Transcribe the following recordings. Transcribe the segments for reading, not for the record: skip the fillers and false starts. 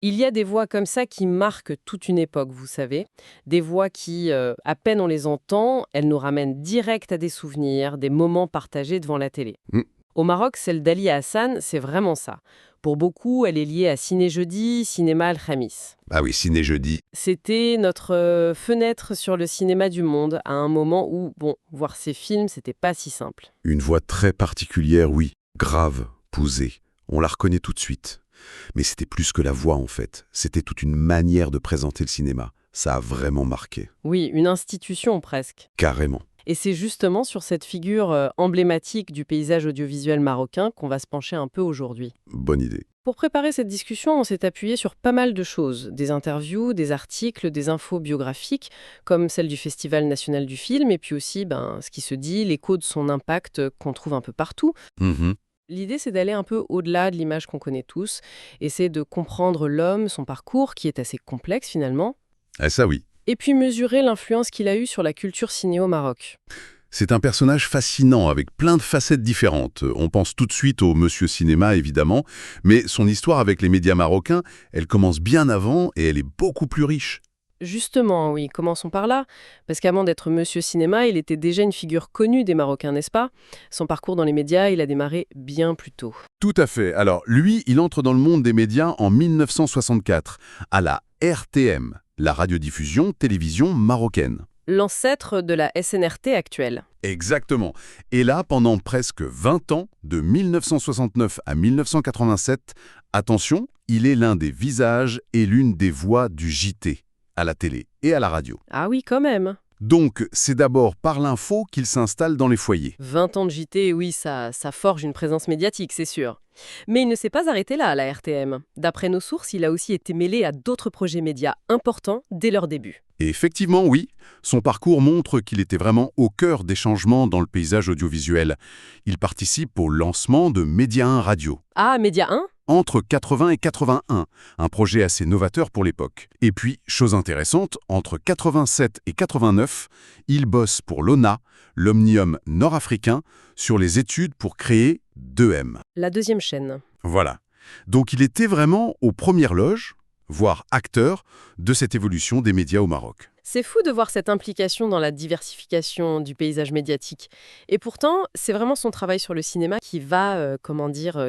Il y a des voix comme ça qui marquent toute une époque, vous savez. Des voix qui, à peine on les entend, elles nous ramènent direct à des souvenirs, des moments partagés devant la télé. Hmm. Au Maroc, celle d'Ali Hassan, c'est vraiment ça. Pour beaucoup, elle est liée à Ciné Jeudi, Cinéma Al Khamis. Ah oui, ciné jeudi. C'était notre fenêtre sur le cinéma du monde, à un moment où, bon, voir ces films, c'était pas si simple. Une voix très particulière, oui. Grave, posée. On la reconnaît tout de suite. Mais c'était plus que la voix, en fait. C'était toute une manière de présenter le cinéma. Ça a vraiment marqué. Oui, une institution presque. Carrément. Et c'est justement sur cette figure emblématique du paysage audiovisuel marocain qu'on va se pencher un peu aujourd'hui. Bonne idée. Pour préparer cette discussion, on s'est appuyé sur pas mal de choses, des interviews, des articles, des infos biographiques, comme celle du Festival national du film, et puis aussi ce qui se dit, l'écho de son impact qu'on trouve un peu partout. Mhm. L'idée, c'est d'aller un peu au-delà de l'image qu'on connaît tous, essayer de comprendre l'homme, son parcours, qui est assez complexe finalement, Ah ça oui. et puis mesurer l'influence qu'il a eue sur la culture ciné au Maroc. C'est un personnage fascinant avec plein de facettes différentes. On pense tout de suite au Monsieur Cinéma, évidemment, mais son histoire avec les médias marocains, elle commence bien avant et elle est beaucoup plus riche. Justement, oui, commençons par là, parce qu'avant d'être Monsieur Cinéma, il était déjà une figure connue des Marocains, n'est-ce pas? Son parcours dans les médias, il a démarré bien plus tôt. Tout à fait. Alors, lui, il entre dans le monde des médias en 1964, à la RTM, la radiodiffusion télévision marocaine. L'ancêtre de la SNRT actuelle. Exactement. Et là, pendant presque 20 ans, de 1969 à 1987, attention, il est l'un des visages et l'une des voix du JT, à la télé et à la radio. Ah oui, quand même. Donc, c'est d'abord par l'info qu'il s'installe dans les foyers. 20 ans de JT, oui, ça forge une présence médiatique, c'est sûr. Mais il ne s'est pas arrêté là, à la RTM. D'après nos sources, il a aussi été mêlé à d'autres projets médias importants dès leur début. Et effectivement, oui, son parcours montre qu'il était vraiment au cœur des changements dans le paysage audiovisuel. Il participe au lancement de Média 1 Radio, Ah, Média 1? entre 80 et 81, un projet assez novateur pour l'époque. Et puis, chose intéressante, entre 87 et 89, il bosse pour l'ONA, l'Omnium nord-africain, sur les études pour créer 2M. La deuxième chaîne. Voilà. Donc il était vraiment aux premières loges, voire acteur, de cette évolution des médias au Maroc. C'est fou de voir cette implication dans la diversification du paysage médiatique. Et pourtant, c'est vraiment son travail sur le cinéma qui va,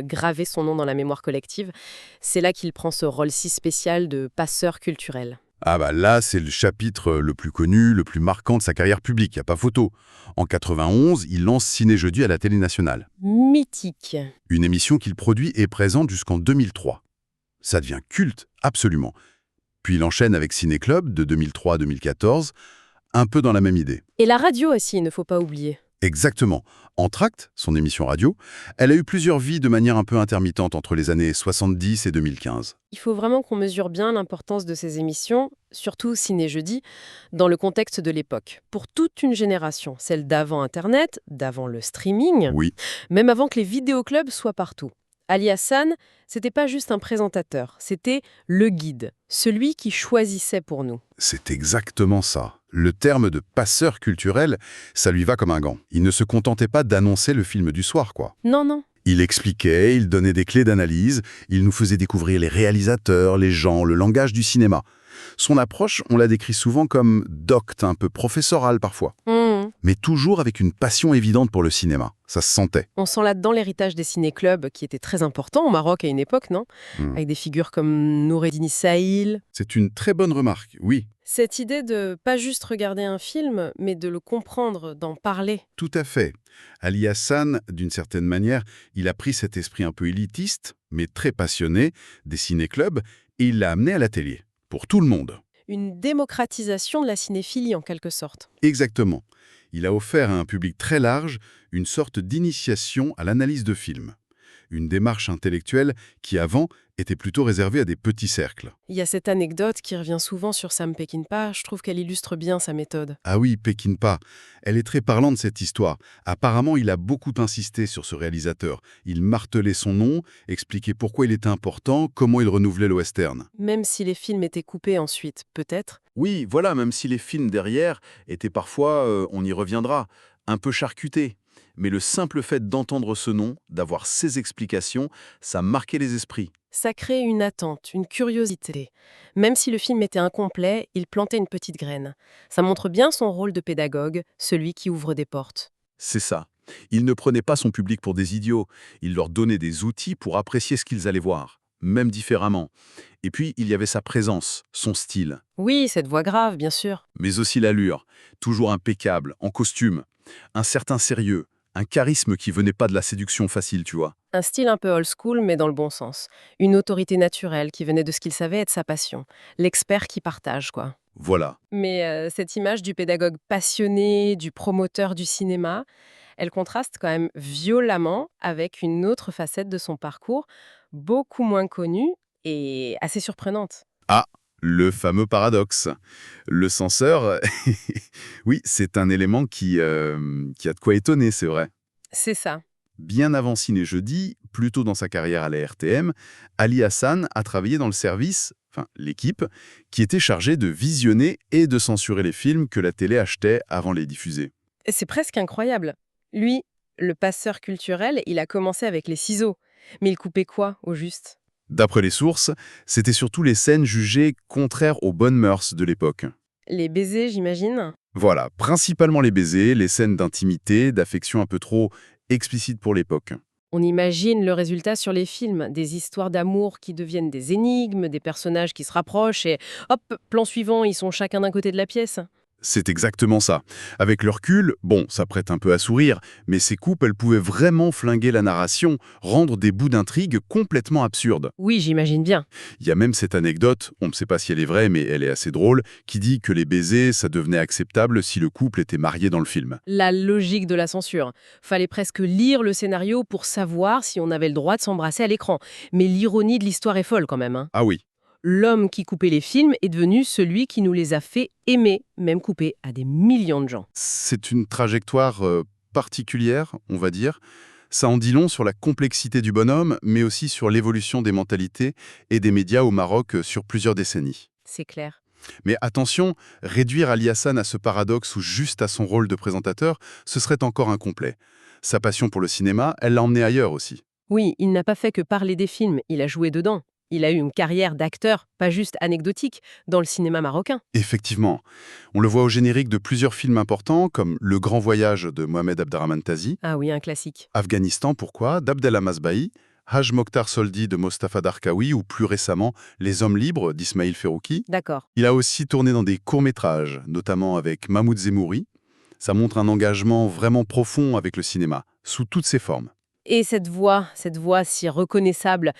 graver son nom dans la mémoire collective. C'est là qu'il prend ce rôle si spécial de passeur culturel. Ah bah là, c'est le chapitre le plus connu, le plus marquant de sa carrière publique, y a pas photo. En 91, il lance Ciné Jeudi à la télé nationale. Mythique. Une émission qu'il produit et présente jusqu'en 2003. Ça devient culte, absolument. Puis il enchaîne avec Ciné Club de 2003 à 2014, un peu dans la même idée. Et la radio aussi, il ne faut pas oublier. Exactement. Entr'acte, son émission radio, elle a eu plusieurs vies de manière un peu intermittente entre les années 70 et 2015. Il faut vraiment qu'on mesure bien l'importance de ces émissions, surtout Ciné Jeudi, dans le contexte de l'époque. Pour toute une génération, celle d'avant Internet, d'avant le streaming, Oui, même avant que les vidéoclubs soient partout. Ali Hassan, c'était pas juste un présentateur, c'était le guide, celui qui choisissait pour nous. c'est exactement ça. Le terme de passeur culturel, ça lui va comme un gant. Il ne se contentait pas d'annoncer le film du soir, quoi. Non, non. Il expliquait, il donnait des clés d'analyse, il nous faisait découvrir les réalisateurs, les gens, le langage du cinéma. Son approche, on la décrit souvent comme docte, un peu professorale parfois, mais toujours avec une passion évidente pour le cinéma. Ça se sentait. On sent là-dedans l'héritage des ciné-clubs qui était très important au Maroc à une époque, non? Hmm. Avec des figures comme Noureddin Issaïl. C'est une très bonne remarque, oui, Cette idée de pas juste regarder un film, mais de le comprendre, d'en parler. tout à fait. Ali Hassan, d'une certaine manière, il a pris cet esprit un peu élitiste, mais très passionné, des ciné-clubs, et il l'a amené à la télé, pour tout le monde. Une démocratisation de la cinéphilie en quelque sorte. Exactement. Il a offert à un public très large une sorte d'initiation à l'analyse de films. Une démarche intellectuelle qui, avant, était plutôt réservée à des petits cercles. Il y a cette anecdote qui revient souvent sur Sam Peckinpah, je trouve qu'elle illustre bien sa méthode. Ah oui, Peckinpah. Elle est très parlante, cette histoire. Apparemment, il a beaucoup insisté sur ce réalisateur. Il martelait son nom, expliquait pourquoi il était important, comment il renouvelait le western. Même si les films étaient coupés ensuite, peut-être. Oui, voilà, même si les films derrière étaient parfois, on y reviendra, un peu charcutés. Mais le simple fait d'entendre ce nom, d'avoir ces explications, ça marquait les esprits. Ça crée une attente, une curiosité. Même si le film était incomplet, il plantait une petite graine. Ça montre bien son rôle de pédagogue, celui qui ouvre des portes. C'est ça. Il ne prenait pas son public pour des idiots, il leur donnait des outils pour apprécier ce qu'ils allaient voir, même différemment. Et puis, il y avait sa présence, son style, Oui, cette voix grave, bien sûr. mais aussi l'allure, toujours impeccable, en costume, un certain sérieux, un charisme qui venait pas de la séduction facile, tu vois. Un style un peu old school, mais dans le bon sens. Une autorité naturelle qui venait de ce qu'il savait être sa passion. L'expert qui partage, quoi. Voilà. Mais cette image du pédagogue passionné, du promoteur du cinéma, elle contraste quand même violemment avec une autre facette de son parcours, beaucoup moins connue et assez surprenante. Ah, le fameux paradoxe. Le censeur, oui, c'est un élément qui a de quoi étonner, c'est vrai. C'est ça. Bien avant Ciné Jeudi, plus tôt dans sa carrière à la RTM, Ali Hassan a travaillé dans le service, enfin l'équipe, qui était chargée de visionner et de censurer les films que la télé achetait avant les diffuser. Et c'est presque incroyable. Lui, le passeur culturel, il a commencé avec les ciseaux. Mais il coupait quoi, au juste? D'après les sources, c'était surtout les scènes jugées contraires aux bonnes mœurs de l'époque. Les baisers, j'imagine? Voilà, principalement les baisers, les scènes d'intimité, d'affection un peu trop explicites pour l'époque. On imagine le résultat sur les films, des histoires d'amour qui deviennent des énigmes, des personnages qui se rapprochent et hop, plan suivant, ils sont chacun d'un côté de la pièce. C'est exactement ça. Avec le recul, bon, ça prête un peu à sourire, mais ces coupes, elles pouvaient vraiment flinguer la narration, rendre des bouts d'intrigue complètement absurdes. Oui, j'imagine bien. Il y a même cette anecdote, on ne sait pas si elle est vraie, mais elle est assez drôle, qui dit que les baisers, ça devenait acceptable si le couple était marié dans le film. La logique de la censure. Fallait presque lire le scénario pour savoir si on avait le droit de s'embrasser à l'écran. Mais l'ironie de l'histoire est folle quand même, hein. Ah oui, L'homme qui coupait les films est devenu celui qui nous les a fait aimer, même coupés à des millions de gens. c'est une trajectoire particulière, on va dire. Ça en dit long sur la complexité du bonhomme, mais aussi sur l'évolution des mentalités et des médias au Maroc sur plusieurs décennies. C'est clair. Mais attention, réduire Ali Hassan à ce paradoxe ou juste à son rôle de présentateur, ce serait encore incomplet. Sa passion pour le cinéma, elle l'a emmené ailleurs aussi. Oui, il n'a pas fait que parler des films, il a joué dedans. Il a eu une carrière d'acteur, pas juste anecdotique, dans le cinéma marocain. Effectivement, on le voit au générique de plusieurs films importants, comme Le Grand Voyage de Mohamed Abderrahmane Tazi, Ah oui, un classique. Afghanistan, pourquoi, d'Abdel Masbahi, Haj Mokhtar Soldi de Mostafa Darkawi ou plus récemment Les Hommes Libres d'Ismail Ferrouki. D'accord. Il a aussi tourné dans des courts-métrages, notamment avec Mahmoud Zemouri. Ça montre un engagement vraiment profond avec le cinéma, sous toutes ses formes. Et cette voix si reconnaissable,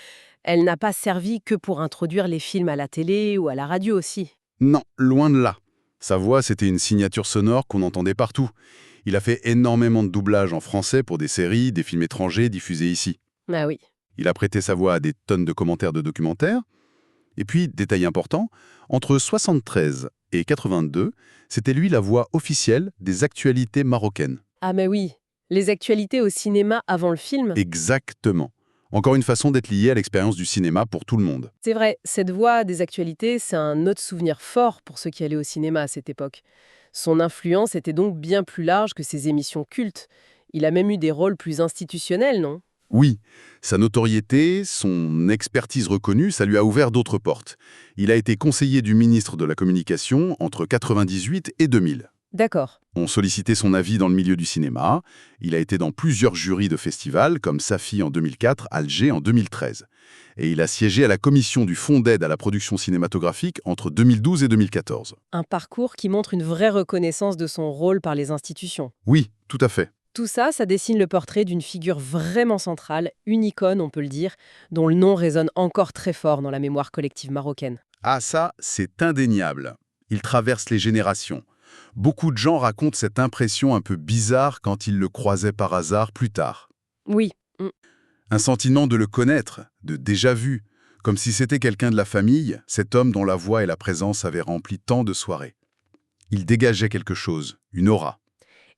elle n'a pas servi que pour introduire les films à la télé ou à la radio aussi. Non, loin de là. Sa voix, c'était une signature sonore qu'on entendait partout. Il a fait énormément de doublages en français pour des séries, des films étrangers diffusés ici. Ah oui. Il a prêté sa voix à des tonnes de commentaires de documentaires. Et puis, détail important, entre 73 et 82, c'était lui la voix officielle des actualités marocaines. Ah mais oui, les actualités au cinéma avant le film. Exactement. Encore une façon d'être lié à l'expérience du cinéma pour tout le monde. C'est vrai, cette voix des actualités, c'est un autre souvenir fort pour ceux qui allaient au cinéma à cette époque. Son influence était donc bien plus large que ses émissions cultes. Il a même eu des rôles plus institutionnels, non? Oui, sa notoriété, son expertise reconnue, ça lui a ouvert d'autres portes. Il a été conseiller du ministre de la Communication entre 98 et 2000. D'accord. On sollicitait son avis dans le milieu du cinéma. Il a été dans plusieurs jurys de festivals, comme Safi en 2004, Alger en 2013. Et il a siégé à la commission du Fonds d'aide à la production cinématographique entre 2012 et 2014. Un parcours qui montre une vraie reconnaissance de son rôle par les institutions. Oui, tout à fait. Tout ça, ça dessine le portrait d'une figure vraiment centrale, une icône, on peut le dire, dont le nom résonne encore très fort dans la mémoire collective marocaine. Ah ça, c'est indéniable. Il traverse les générations. Beaucoup de gens racontent cette impression un peu bizarre quand ils le croisaient par hasard plus tard. Oui. Un sentiment de le connaître, de déjà vu, comme si c'était quelqu'un de la famille, cet homme dont la voix et la présence avaient rempli tant de soirées. Il dégageait quelque chose, une aura.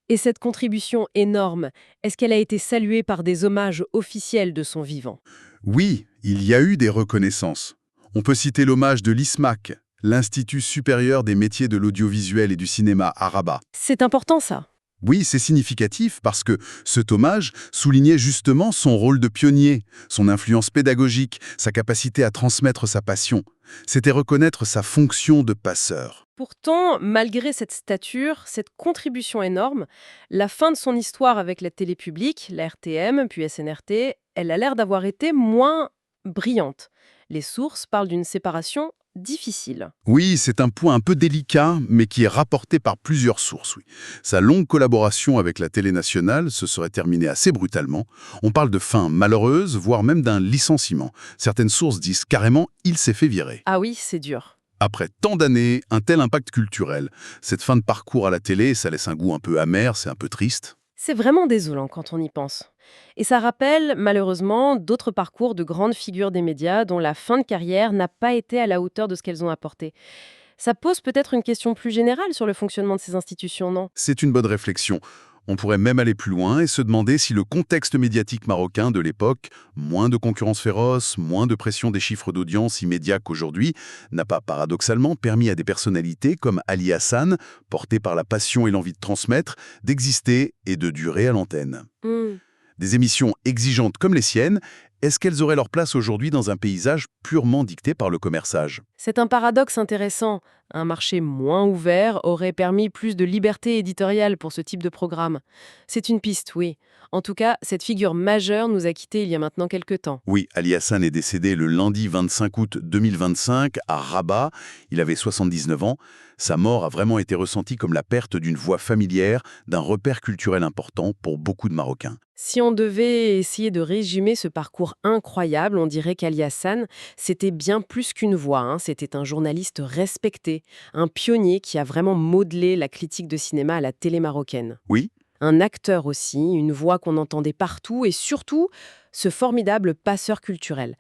Et cette contribution énorme, est-ce qu'elle a été saluée par des hommages officiels de son vivant? Oui, il y a eu des reconnaissances. On peut citer l'hommage de l'ISMAC, l'Institut supérieur des métiers de l'audiovisuel et du cinéma à Rabat. C'est important ça. Oui, c'est significatif parce que cet hommage soulignait justement son rôle de pionnier, son influence pédagogique, sa capacité à transmettre sa passion. C'était reconnaître sa fonction de passeur. Pourtant, malgré cette stature, cette contribution énorme, la fin de son histoire avec la télé publique, la RTM, puis SNRT, elle a l'air d'avoir été moins brillante. Les sources parlent d'une séparation difficile. Oui, c'est un point un peu délicat, mais qui est rapporté par plusieurs sources. Oui. Sa longue collaboration avec la télé nationale se serait terminée assez brutalement. On parle de fin malheureuse, voire même d'un licenciement. Certaines sources disent carrément « il s'est fait virer ». Ah oui, c'est dur. Après tant d'années, un tel impact culturel, cette fin de parcours à la télé, ça laisse un goût un peu amer, c'est un peu triste. C'est vraiment désolant quand on y pense. Et ça rappelle, malheureusement, d'autres parcours de grandes figures des médias dont la fin de carrière n'a pas été à la hauteur de ce qu'elles ont apporté. Ça pose peut-être une question plus générale sur le fonctionnement de ces institutions, non? C'est une bonne réflexion. On pourrait même aller plus loin et se demander si le contexte médiatique marocain de l'époque, moins de concurrence féroce, moins de pression des chiffres d'audience immédiats qu'aujourd'hui, n'a pas paradoxalement permis à des personnalités comme Ali Hassan, portées par la passion et l'envie de transmettre, d'exister et de durer à l'antenne. Hmm. Des émissions exigeantes comme les siennes, est-ce qu'elles auraient leur place aujourd'hui dans un paysage purement dicté par le commerçage? C'est un paradoxe intéressant. Un marché moins ouvert aurait permis plus de liberté éditoriale pour ce type de programme. C'est une piste, oui. En tout cas, cette figure majeure nous a quittés il y a maintenant quelques temps. Oui, Ali Hassan est décédé le lundi 25 août 2025 à Rabat. Il avait 79 ans. Sa mort a vraiment été ressentie comme la perte d'une voix familière, d'un repère culturel important pour beaucoup de Marocains. Si on devait essayer de résumer ce parcours incroyable, on dirait qu'Ali Hassan, c'était bien plus qu'une voix, hein. C'était un journaliste respecté, un pionnier qui a vraiment modelé la critique de cinéma à la télé marocaine. Oui, Un acteur aussi, une voix qu'on entendait partout et surtout ce formidable passeur culturel.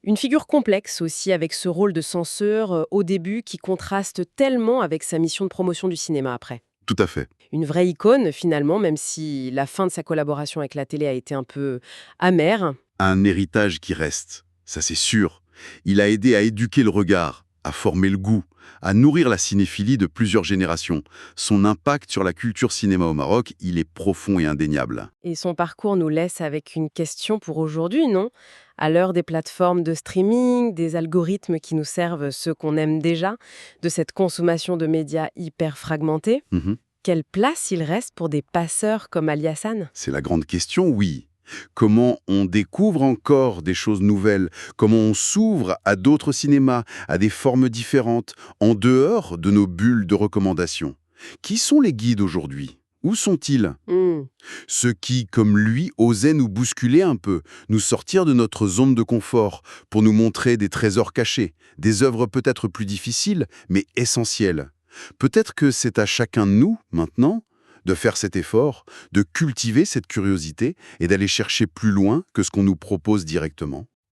Une figure complexe aussi avec ce rôle de censeur au début qui contraste tellement avec sa mission de promotion du cinéma après. tout à fait. Une vraie icône finalement, même si la fin de sa collaboration avec la télé a été un peu amère. Un héritage qui reste, ça c'est sûr. Il a aidé à éduquer le regard, à former le goût, à nourrir la cinéphilie de plusieurs générations. Son impact sur la culture cinéma au Maroc, il est profond et indéniable. Et son parcours nous laisse avec une question pour aujourd'hui, non? À l'heure des plateformes de streaming, des algorithmes qui nous servent ceux qu'on aime déjà, de cette consommation de médias hyper fragmentés, Mhm. quelle place il reste pour des passeurs comme Ali Hassan? C'est la grande question, oui. Comment on découvre encore des choses nouvelles? Comment on s'ouvre à d'autres cinémas, à des formes différentes, en dehors de nos bulles de recommandations? Qui sont les guides aujourd'hui? Où sont-ils? Hmm. Ceux qui, comme lui, osaient nous bousculer un peu, nous sortir de notre zone de confort, pour nous montrer des trésors cachés, des œuvres peut-être plus difficiles, mais essentielles. Peut-être que c'est à chacun de nous, maintenant, de faire cet effort, de cultiver cette curiosité et d'aller chercher plus loin que ce qu'on nous propose directement.